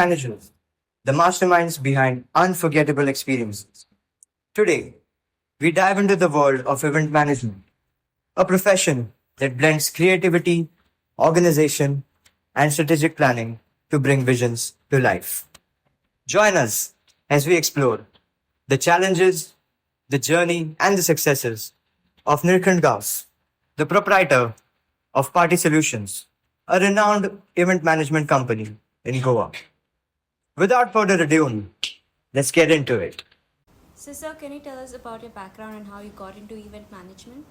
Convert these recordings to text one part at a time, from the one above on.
managers, the masterminds behind unforgettable experiences. Today, we dive into the world of event management, a profession that blends creativity, organization, and strategic planning to bring visions to life. Join us as we explore the challenges, the journey, and the successes of Nirkand Gaus, the proprietor of Party Solutions, a renowned event management company in Goa. Without further ado, let's get into it. So, sir, can you tell us about your background and how you got into event management?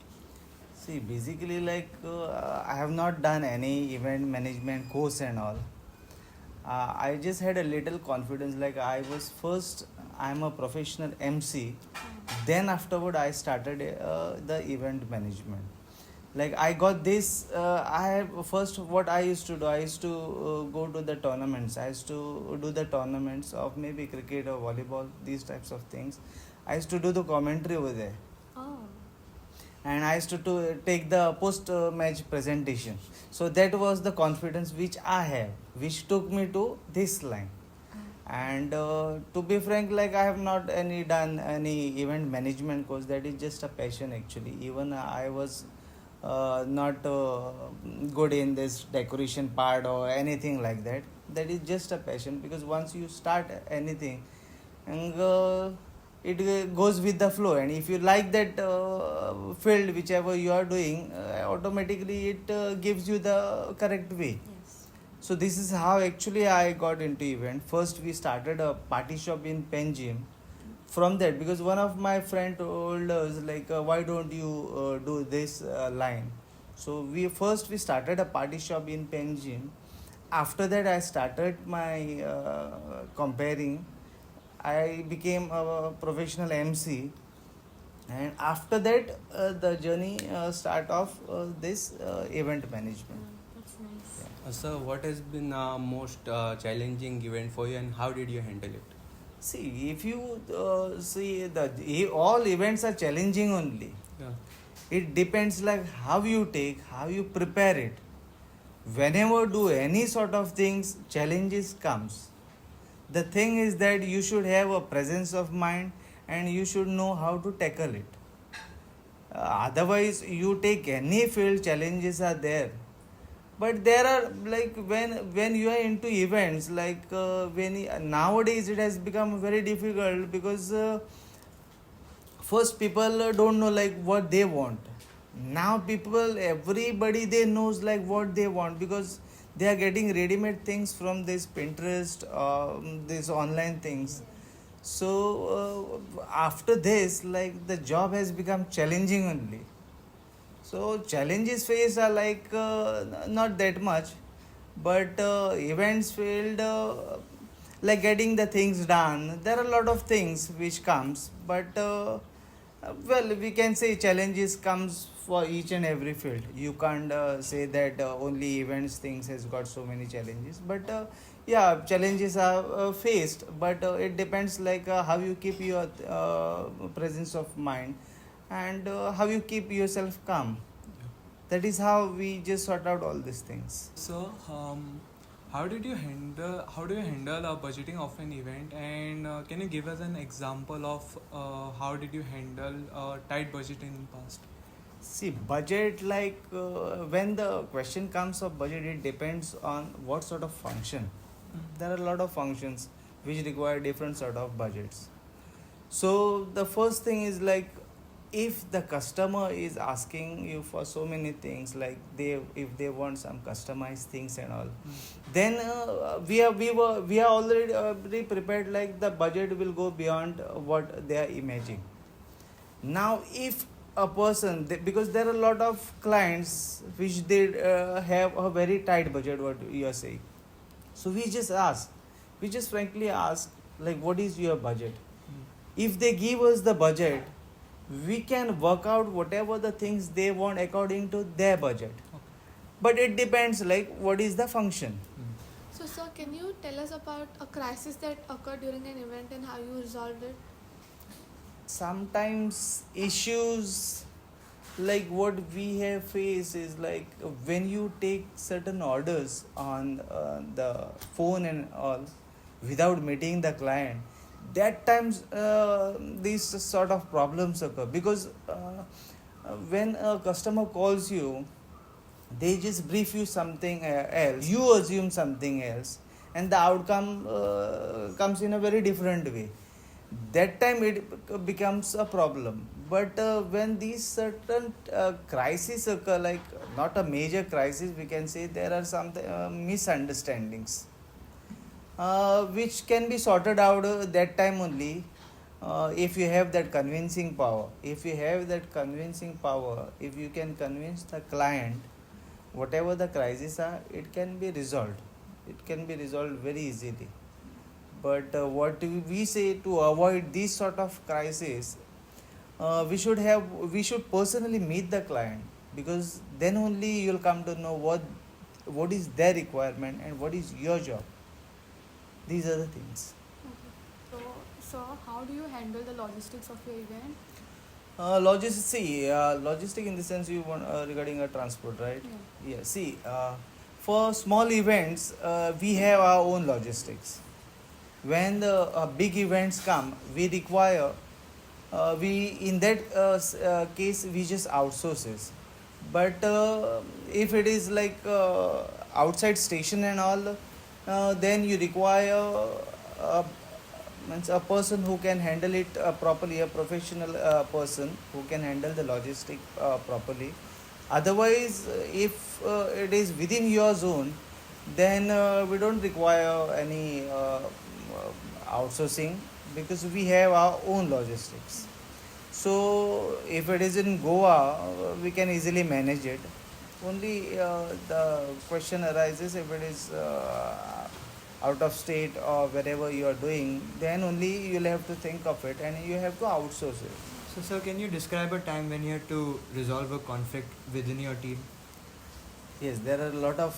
See, basically, I have not done any event management course and all. I just had a little confidence. Like I was first, I'm a professional MC. Then afterward, I started the event management. Like I got this. I have first what I used to do. I used to go to the tournaments. I used to do the tournaments of maybe cricket or volleyball. These types of things. I used to do the commentary over there, Oh, and I used to take the post match presentation. So that was the confidence which I have, which took me to this line. And to be frank, like I have not any done any event management course. That is just a passion actually. Even I was not good in this decoration part or anything like that. That is just a passion because once you start anything, and it goes with the flow, and if you like that field whichever you are doing, automatically it gives you the correct way. yes. So this is how actually I got into event. First we started a party shop in Penjim. From that, because one of my friend told us like why don't you do this line. So we started a party shop in Penjim. After that I started my comparing. I became a professional MC, and after that the journey start of this event management. That's nice. So, what has been most challenging event for you, and how did you handle it? See, if you see all events are challenging only. Yeah. It depends like how you take, how you prepare it. Whenever do any sort of things, challenges comes. The thing is that you should have a presence of mind and you should know how to tackle it. Otherwise, you take any field, challenges are there. But there are like when you are into events, like nowadays it has become very difficult because first people don't know like what they want. Now people, everybody they knows like what they want because they are getting ready-made things from this Pinterest, these online things. So after this, like the job has become challenging only. So challenges faced are like not that much, but events field like getting the things done. There are a lot of things which comes, but well, we can say challenges comes for each and every field. You can't say that only events things has got so many challenges, but yeah, challenges are faced, but it depends like how you keep your presence of mind and how you keep yourself calm. That is how we just sort out all these things. So, how do you handle budgeting of an event, and can you give us an example of how did you handle tight budget in past? See, budget, like when the question comes of budget, it depends on what sort of function. There are a lot of functions which require different sort of budgets. So the first thing is like if the customer is asking you for so many things, like if they want some customized things and all, then we are already prepared, like the budget will go beyond what they are imagining. Now if a person because there are a lot of clients which they have a very tight budget, what you are saying, so we just frankly ask like what is your budget. If they give us the budget, we can work out whatever the things they want according to their budget. Okay. But it depends like what is the function. So, sir, can you tell us about a crisis that occurred during an event and how you resolved it? Sometimes issues like what we have faced is like when you take certain orders on the phone and all, without meeting the client, that times these sort of problems occur, because when a customer calls you, they just brief you something else, you assume something else, and the outcome comes in a very different way. That time it becomes a problem. But when these certain crises occur, like not a major crisis, we can say there are some misunderstandings which can be sorted out that time only, if you have that convincing power. If you have that convincing power, if you can convince the client, whatever the crises are, it can be resolved. It can be resolved very easily. But what do we say to avoid these sort of crises? We should personally meet the client, because then only you'll come to know what is their requirement and what is your job. These are the things. Okay. So how do you handle the logistics of your event? Logistic in the sense you want regarding a transport, right? Yeah. Yeah. See, for small events, we have our own logistics. When the big events come, we require we in that case we just outsource it. But if it is like outside station and all, then you require uh, means a person who can handle it properly, a professional person who can handle the logistic properly. Otherwise, if it is within your zone, then we don't require any outsourcing, because we have our own logistics. So if it is in Goa, we can easily manage it. Only the question arises if it is out of state or wherever you are doing, then only you'll have to think of it and you have to outsource it. So, sir, can you describe a time when you had to resolve a conflict within your team? Yes, there are a lot of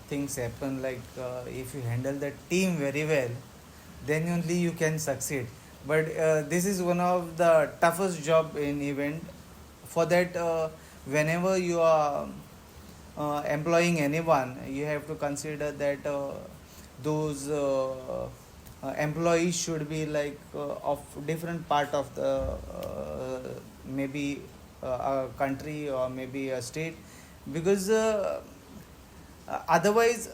things happen. Like if you handle the team very well, then only you can succeed. But this is one of the toughest job in event. For that, whenever you are employing anyone, you have to consider that those employees should be like of different part of the maybe a country or maybe a state, because otherwise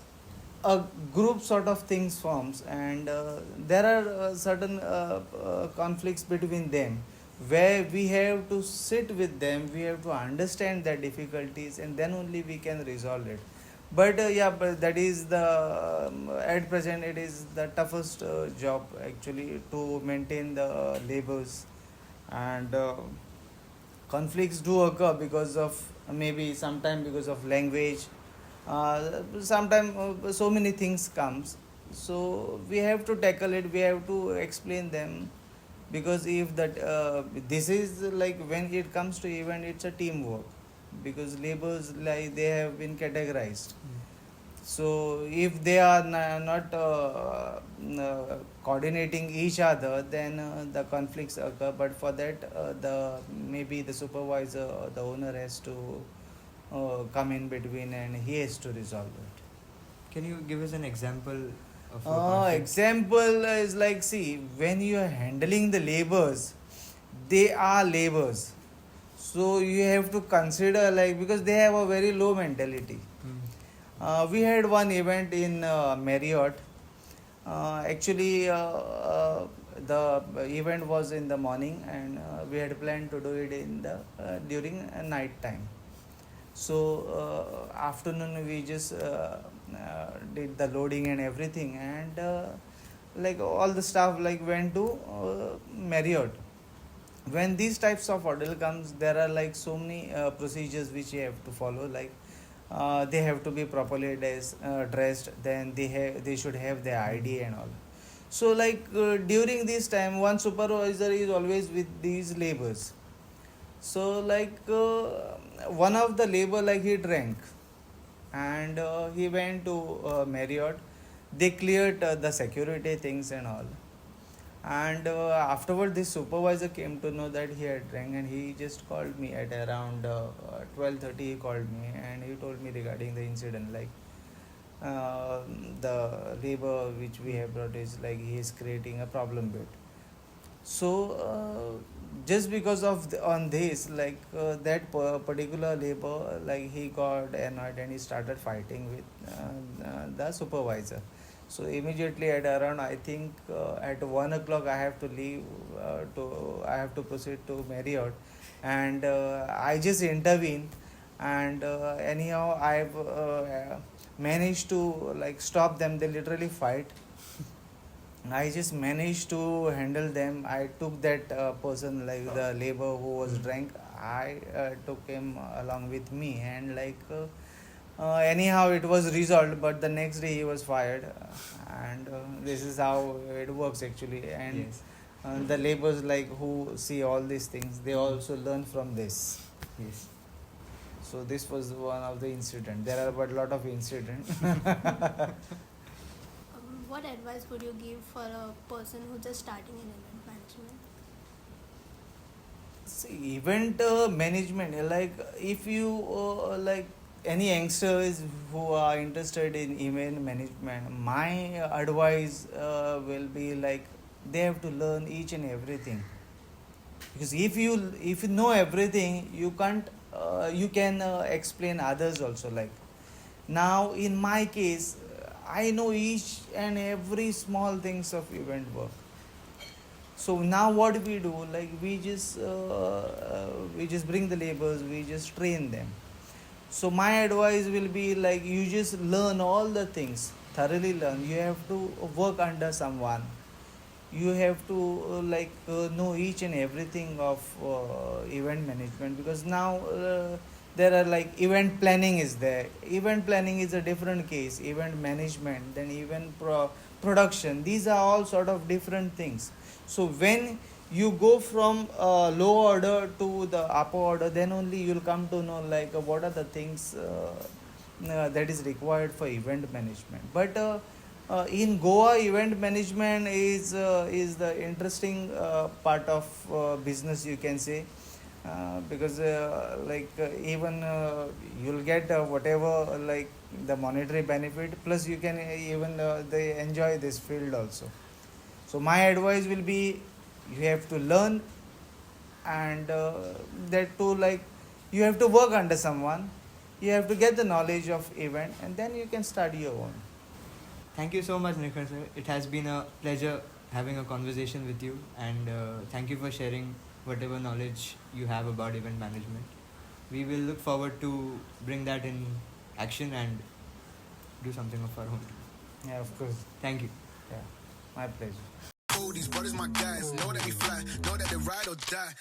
a group sort of things forms, and there are certain conflicts between them, where we have to sit with them, we have to understand their difficulties, and then only we can resolve it. But but that is the at present it is the toughest job actually, to maintain the labors. And conflicts do occur because of maybe sometime because of language, sometimes so many things comes. So we have to tackle it, we have to explain them, because if that this is like when it comes to event, it's a teamwork, because labors like they have been categorized. So if they are not coordinating each other, then the conflicts occur. But for that, the maybe the supervisor or the owner has to come in between, and he has to resolve it. Can you give us an example of a conflict? Example is like, see, when you are handling the labors, they are labors. So you have to consider, like, because they have a very low mentality. We had one event in Marriott. Actually, the event was in the morning, and we had planned to do it in the during night time. So afternoon we just did the loading and everything, and like all the staff like went to Marriott. When these types of order comes, there are like so many procedures which you have to follow. Like they have to be properly dressed, then they should have their ID and all. So like during this time, one supervisor is always with these labors. So like one of the labor, like he drank, and he went to Marriott. They cleared the security things and all, and afterward this supervisor came to know that he had drank, and he just called me at around 12:30. He called me and he told me regarding the incident, like uh, the labor which we have brought is like he is creating a problem bit. So just because of on this, like that particular labor, like he got annoyed and he started fighting with the supervisor. So immediately at around, I think at 1 o'clock I have to leave, I have to proceed to Marriott, and I just intervene, and anyhow I've managed to like stop them. They literally fight. I just managed to handle them. I took that person, like the labor who was drunk. I took him along with me, and anyhow it was resolved. But the next day he was fired, and this is how it works actually. And Yes. the laborers like who see all these things, they also learn from this. Yes. So this was one of the incident. There are but lot of incident. What advice would you give for a person who's just starting in event management? See, event management, like if you like any youngsters who are interested in event management, my advice will be like they have to learn each and everything, because if you know everything, you can't you can explain others also. Like now in my case, I know each and every small things of event work. So now what we do, like we just bring the laborers, we just train them. So my advice will be like you just learn all the things, thoroughly learn. You have to work under someone. You have to know each and everything of event management, because now there are like event planning is there. Event planning is a different case. Event management, then production. These are all sort of different things. So when you go from low order to the upper order, then only you'll come to know like what are the things that is required for event management. But in Goa, event management is the interesting part of business, you can say, because even you'll get whatever like the monetary benefit, plus you can even they enjoy this field also. So my advice will be you have to learn, and that too, like you have to work under someone. You have to get the knowledge of event, and then you can start your own. Thank you so much, Nikhil sir. It has been a pleasure having a conversation with you, and thank you for sharing whatever knowledge you have about event management. We will look forward to bring that in action and do something of our own. Yeah, of course. Thank you. Yeah, my pleasure. These brothers my guys, know that we fly, know that they ride or die.